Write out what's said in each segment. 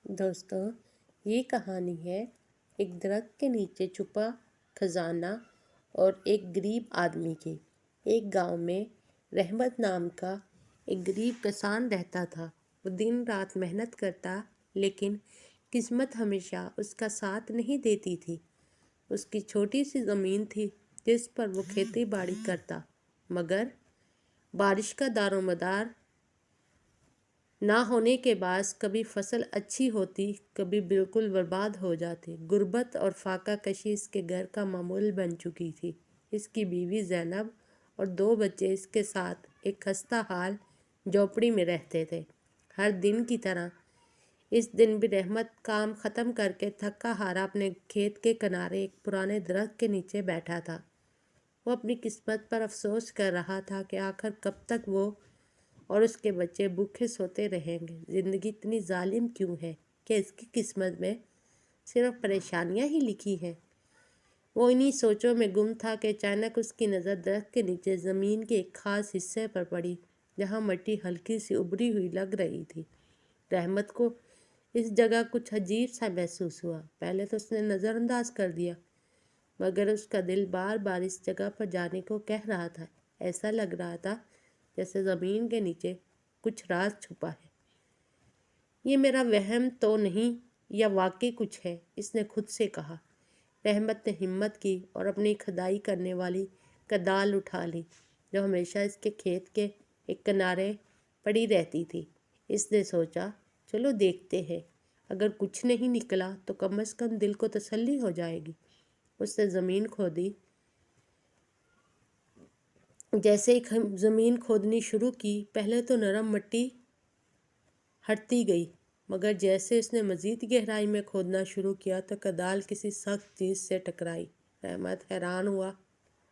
دوستوں، یہ کہانی ہے ایک درخت کے نیچے چھپا خزانہ اور ایک غریب آدمی کی۔ ایک گاؤں میں رحمت نام کا ایک غریب کسان رہتا تھا۔ وہ دن رات محنت کرتا، لیکن قسمت ہمیشہ اس کا ساتھ نہیں دیتی تھی۔ اس کی چھوٹی سی زمین تھی جس پر وہ کھیتی باڑی کرتا، مگر بارش کا دار و مدار نہ ہونے کے باعث کبھی فصل اچھی ہوتی، کبھی بالکل برباد ہو جاتی۔ غربت اور فاقہ کشی اس کے گھر کا معمول بن چکی تھی۔ اس کی بیوی زینب اور 2 بچے اس کے ساتھ ایک خستہ حال جھونپڑی میں رہتے تھے۔ ہر دن کی طرح اس دن بھی رحمت کام ختم کر کے تھکا ہارا اپنے کھیت کے کنارے ایک پرانے درخت کے نیچے بیٹھا تھا۔ وہ اپنی قسمت پر افسوس کر رہا تھا کہ آخر کب تک وہ اور اس کے بچے بھوکے سوتے رہیں گے۔ زندگی اتنی ظالم کیوں ہے کہ اس کی قسمت میں صرف پریشانیاں ہی لکھی ہیں۔ وہ انہی سوچوں میں گم تھا کہ اچانک اس کی نظر درخت کے نیچے زمین کے ایک خاص حصے پر پڑی، جہاں مٹی ہلکی سی ابری ہوئی لگ رہی تھی۔ رحمت کو اس جگہ کچھ عجیب سا محسوس ہوا۔ پہلے تو اس نے نظر انداز کر دیا، مگر اس کا دل بار بار اس جگہ پر جانے کو کہہ رہا تھا۔ ایسا لگ رہا تھا جیسے زمین کے نیچے کچھ راز چھپا ہے۔ یہ میرا وہم تو نہیں یا واقعی کچھ ہے، اس نے خود سے کہا۔ رحمت نے ہمت کی اور اپنی کھدائی کرنے والی کدال اٹھا لی، جو ہمیشہ اس کے کھیت کے ایک کنارے پڑی رہتی تھی۔ اس نے سوچا، چلو دیکھتے ہیں، اگر کچھ نہیں نکلا تو کم از کم دل کو تسلی ہو جائے گی۔ اس نے زمین کھودی۔ جیسے ہی زمین کھودنی شروع کی، پہلے تو نرم مٹی ہٹتی گئی، مگر جیسے اس نے مزید گہرائی میں کھودنا شروع کیا تو کدال کسی سخت چیز سے ٹکرائی۔ رحمت حیران ہوا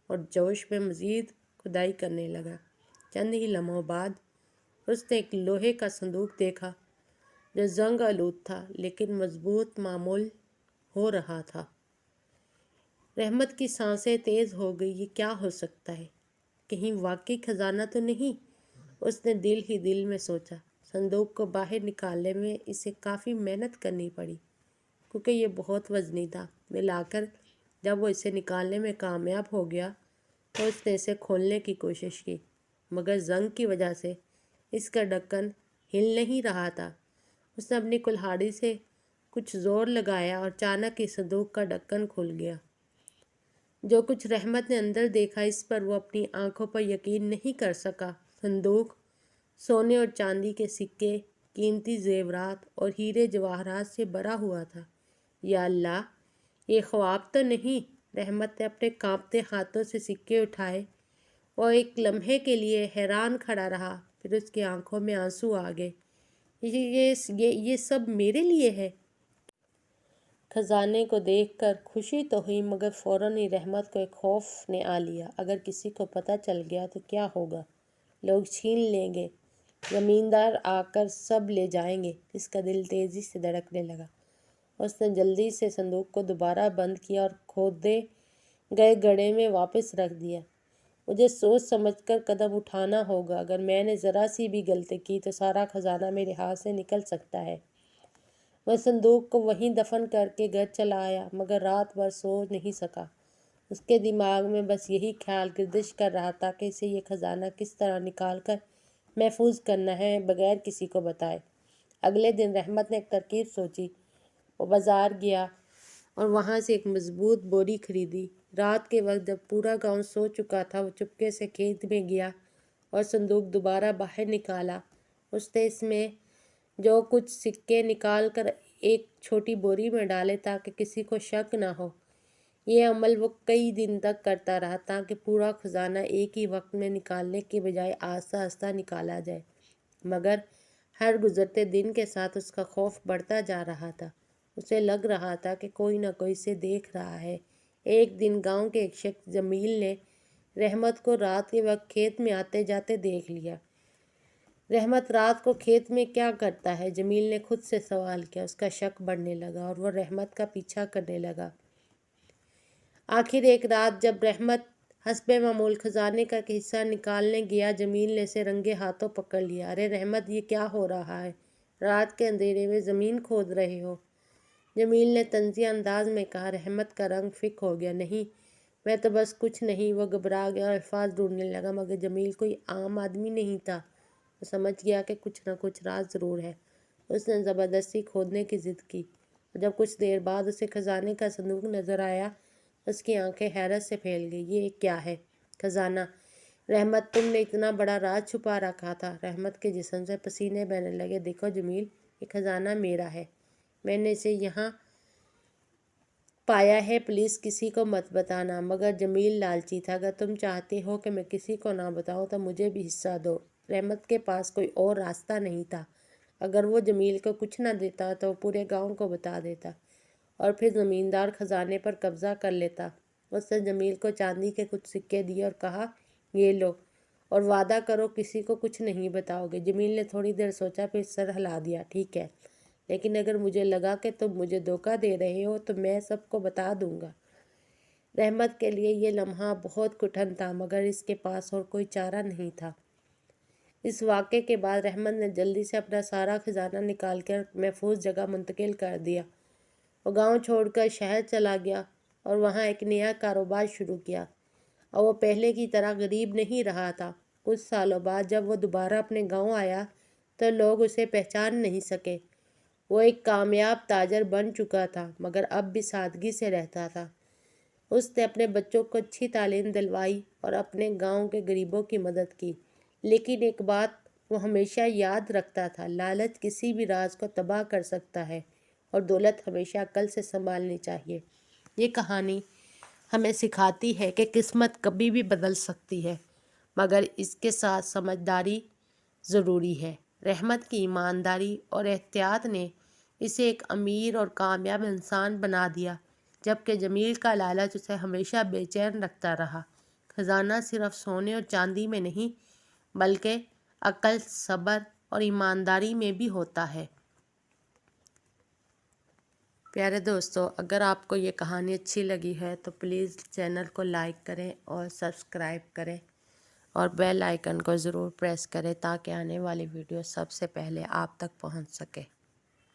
اور جوش میں مزید کھدائی کرنے لگا۔ چند ہی لمحوں بعد اس نے ایک لوہے کا صندوق دیکھا جو زنگ آلود تھا، لیکن مضبوط معلوم ہو رہا تھا۔ رحمت کی سانسیں تیز ہو گئی۔ یہ کیا ہو سکتا ہے؟ کہیں واقعی خزانہ تو نہیں؟ اس نے دل ہی دل میں سوچا۔ صندوق کو باہر نکالنے میں اسے کافی محنت کرنی پڑی، کیونکہ یہ بہت وزنی تھا۔ مل کر جب وہ اسے نکالنے میں کامیاب ہو گیا تو اس نے اسے کھولنے کی کوشش کی، مگر زنگ کی وجہ سے اس کا ڈھکن ہل نہیں رہا تھا۔ اس نے اپنی کلہاڑی سے کچھ زور لگایا اور اچانک اس صندوق کا ڈھکن کھل گیا۔ جو کچھ رحمت نے اندر دیکھا، اس پر وہ اپنی آنکھوں پر یقین نہیں کر سکا۔ صندوق سونے اور چاندی کے سکے، قیمتی زیورات اور ہیرے جواہرات سے بھرا ہوا تھا۔ یا اللہ، یہ خواب تو نہیں؟ رحمت نے اپنے کانپتے ہاتھوں سے سکے اٹھائے۔ وہ ایک لمحے کے لیے حیران کھڑا رہا، پھر اس کی آنکھوں میں آنسو آ گئے۔ یہ سب میرے لیے ہے؟ خزانے کو دیکھ کر خوشی تو ہوئی، مگر فوراً ہی رحمت کو ایک خوف نے آ لیا۔ اگر کسی کو پتہ چل گیا تو کیا ہوگا؟ لوگ چھین لیں گے، زمیندار آ کر سب لے جائیں گے۔ اس کا دل تیزی سے دھڑکنے لگا۔ اس نے جلدی سے صندوق کو دوبارہ بند کیا اور کھودے گئے گڑھے میں واپس رکھ دیا۔ مجھے سوچ سمجھ کر قدم اٹھانا ہوگا۔ اگر میں نے ذرا سی بھی غلطی کی تو سارا خزانہ میرے ہاتھ سے نکل سکتا ہے۔ وہ صندوق کو وہیں دفن کر کے گھر چلا آیا، مگر رات بھر سو نہیں سکا۔ اس کے دماغ میں بس یہی خیال گردش کر رہا تھا کہ اسے یہ خزانہ کس طرح نکال کر محفوظ کرنا ہے، بغیر کسی کو بتائے۔ اگلے دن رحمت نے ایک ترکیب سوچی۔ وہ بازار گیا اور وہاں سے ایک مضبوط بوری خریدی۔ رات کے وقت جب پورا گاؤں سو چکا تھا، وہ چپکے سے کھیت میں گیا اور صندوق دوبارہ باہر نکالا۔ اس نے اس میں جو کچھ سکے نکال کر ایک چھوٹی بوری میں ڈالے تاکہ کسی کو شک نہ ہو۔ یہ عمل وہ کئی دن تک کرتا رہا تاکہ پورا خزانہ ایک ہی وقت میں نکالنے کی بجائے آہستہ آہستہ نکالا جائے، مگر ہر گزرتے دن کے ساتھ اس کا خوف بڑھتا جا رہا تھا۔ اسے لگ رہا تھا کہ کوئی نہ کوئی اسے دیکھ رہا ہے۔ ایک دن گاؤں کے ایک شخص جمیل نے رحمت کو رات کے وقت کھیت میں آتے جاتے دیکھ لیا۔ رحمت رات کو کھیت میں کیا کرتا ہے؟ جمیل نے خود سے سوال کیا۔ اس کا شک بڑھنے لگا اور وہ رحمت کا پیچھا کرنے لگا۔ آخر ایک رات جب رحمت حسب معمول خزانے کا حصہ نکالنے گیا، جمیل نے اسے رنگے ہاتھوں پکڑ لیا۔ ارے رحمت، یہ کیا ہو رہا ہے؟ رات کے اندھیرے میں زمین کھود رہے ہو؟ جمیل نے طنزیہ انداز میں کہا۔ رحمت کا رنگ فک ہو گیا۔ نہیں، میں تو بس کچھ نہیں۔ وہ گھبرا گیا اور الفاظ ڈھونڈنے لگا، مگر جمیل کوئی عام آدمی نہیں تھا۔ وہ سمجھ گیا کہ کچھ نہ کچھ راز ضرور ہے۔ اس نے زبردستی کھودنے کی ضد کی، اور جب کچھ دیر بعد اسے خزانے کا صندوق نظر آیا، اس کی آنکھیں حیرت سے پھیل گئی۔ یہ کیا ہے؟ خزانہ؟ رحمت، تم نے اتنا بڑا راز چھپا رکھا تھا؟ رحمت کے جسم سے پسینے بہنے لگے۔ دیکھو جمیل، یہ خزانہ میرا ہے، میں نے اسے یہاں پایا ہے، پلیز کسی کو مت بتانا۔ مگر جمیل لالچی تھا۔ اگر تم چاہتے ہو کہ میں کسی کو نہ بتاؤں تو مجھے بھی حصہ دو۔ رحمت کے پاس کوئی اور راستہ نہیں تھا۔ اگر وہ جمیل کو کچھ نہ دیتا تو وہ پورے گاؤں کو بتا دیتا، اور پھر زمیندار خزانے پر قبضہ کر لیتا۔ اس نے جمیل کو چاندی کے کچھ سکے دیے اور کہا، یہ لو، اور وعدہ کرو کسی کو کچھ نہیں بتاؤ گے۔ جمیل نے تھوڑی دیر سوچا، پھر سر ہلا دیا۔ ٹھیک ہے، لیکن اگر مجھے لگا کہ تم مجھے دھوکہ دے رہے ہو تو میں سب کو بتا دوں گا۔ رحمت کے لیے یہ لمحہ بہت کٹھن تھا، مگر اس کے پاس اور کوئی چارہ نہیں تھا۔ اس واقعے کے بعد رحمت نے جلدی سے اپنا سارا خزانہ نکال کر محفوظ جگہ منتقل کر دیا۔ وہ گاؤں چھوڑ کر شہر چلا گیا اور وہاں ایک نیا کاروبار شروع کیا، اور وہ پہلے کی طرح غریب نہیں رہا تھا۔ کچھ سالوں بعد جب وہ دوبارہ اپنے گاؤں آیا تو لوگ اسے پہچان نہیں سکے۔ وہ ایک کامیاب تاجر بن چکا تھا، مگر اب بھی سادگی سے رہتا تھا۔ اس نے اپنے بچوں کو اچھی تعلیم دلوائی اور اپنے گاؤں کے غریبوں کی مدد کی، لیکن ایک بات وہ ہمیشہ یاد رکھتا تھا، لالچ کسی بھی راز کو تباہ کر سکتا ہے، اور دولت ہمیشہ عقل سے سنبھالنی چاہیے۔ یہ کہانی ہمیں سکھاتی ہے کہ قسمت کبھی بھی بدل سکتی ہے، مگر اس کے ساتھ سمجھداری ضروری ہے۔ رحمت کی ایمانداری اور احتیاط نے اسے ایک امیر اور کامیاب انسان بنا دیا، جبکہ جمیل کا لالچ اسے ہمیشہ بے چین رکھتا رہا۔ خزانہ صرف سونے اور چاندی میں نہیں، بلکہ عقل، صبر اور ایمانداری میں بھی ہوتا ہے۔ پیارے دوستو، اگر آپ کو یہ کہانی اچھی لگی ہے تو پلیز چینل کو لائک کریں اور سبسکرائب کریں، اور بیل آئیکن کو ضرور پریس کریں تاکہ آنے والی ویڈیو سب سے پہلے آپ تک پہنچ سکے۔